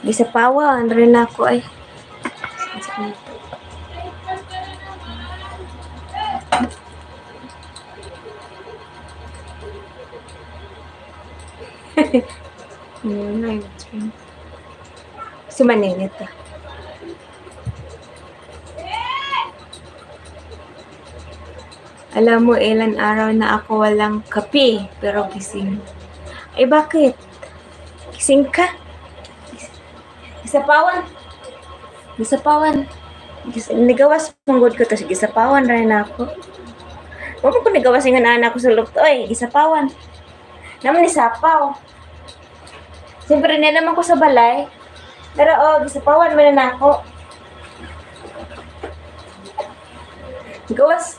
Gisapawan rin ako ay. Sumaninit ah. Alam mo, ilan araw na ako walang kape, pero gising. Ay, bakit? Gising ka? Gisapawan. Nigawas panggod ko to, gisapawan rin ako. Huwag ko nigawas yung anak ko sa loob to, gisapawan. Naman ni sapaw. Siyempre, nilaman ko sa balay. Pero, gisapawan mo na ako. Gawas.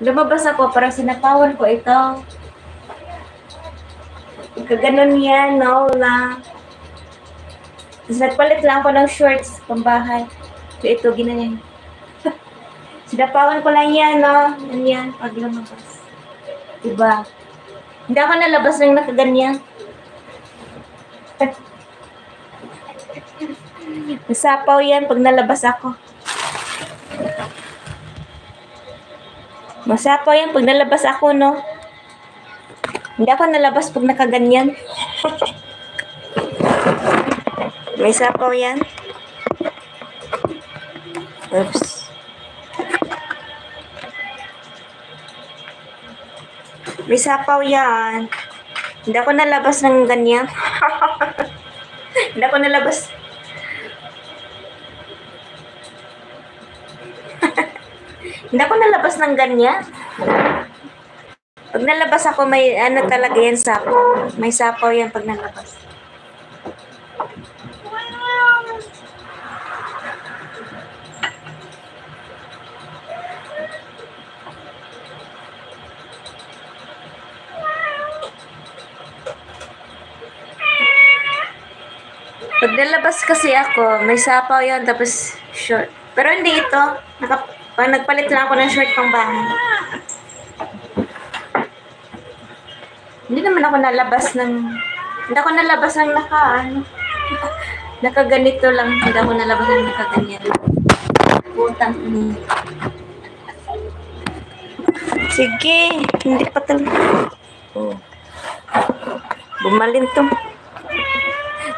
Lumabas ako para sinapawan ko ito. Kaganon yan, no lang. Tapos nagpalit lang ako ng shorts pambahay. So ito, ginanyan. Sinapawan ko lang yan, no? Ganyan, pag lumabas. Diba? Hindi ako nalabas ng nakaganyan. Nasapaw yan pag nalabas ako. Masapaw yan pag nalabas ako, no? Hindi ako nalabas pag nakaganyan. May sapaw yan. Oops. May sapaw yan. Hindi ako nalabas ng ganyan. Hindi ako nalabas. Hindi ako nalabas ng ganyan. Pag nalabas ako, may ano talaga yan sapaw. May sapaw yan pag nalabas. Pag nalabas kasi ako, may sapaw yan, tapos short. Pero hindi ito. Nagpalit lang ako ng short pang bahay. Hindi naman ako nalabas ng nakaganito lang. Hindi ako nalabas ng nakaganyan. Butang. Sige, hindi pa talaga. Bumalintong.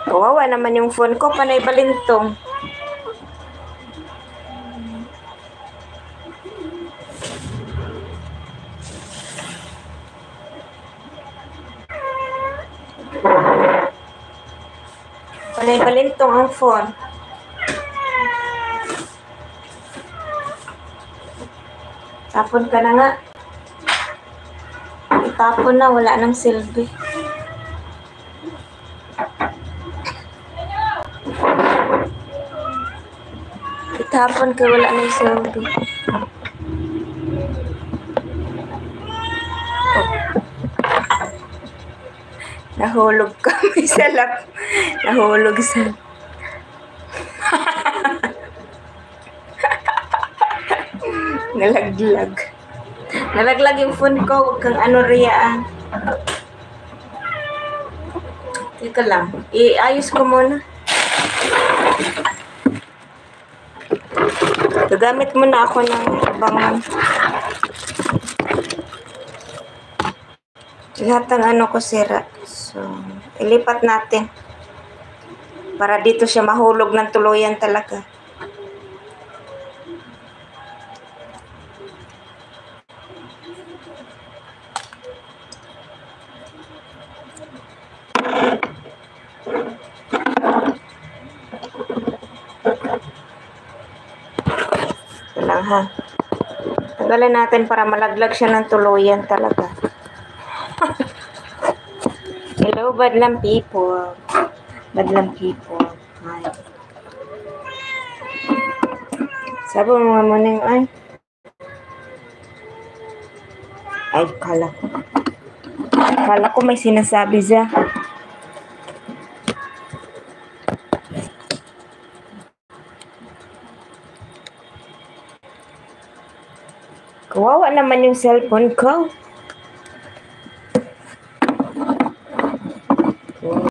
Kawawa naman yung phone ko, panay balintong. Panay balintong ang phone. Tapon ka na nga. Itapon na, wala nang silbi. Itapon ka, wala nang silbi. Nahulog ka, may salap. Nahulog sa... Nalaglag. Nalaglag yung phone ko. Huwag kang ano riyaan. Teka lang. Iayos ko muna. Gagamit muna ako ng ibang... Lahat ng ano ko sira. So, ilipat natin. Para dito siya mahulog ng tuluyan talaga. Ito lang ha. Tanggalin natin para malaglag siya ng tuluyan talaga. Hello, badlang people. Badlang people. Hi. Sabi mga muning ay. Ay, kala ko. Kala ko may sinasabi siya. Kawawa naman yung cellphone ko.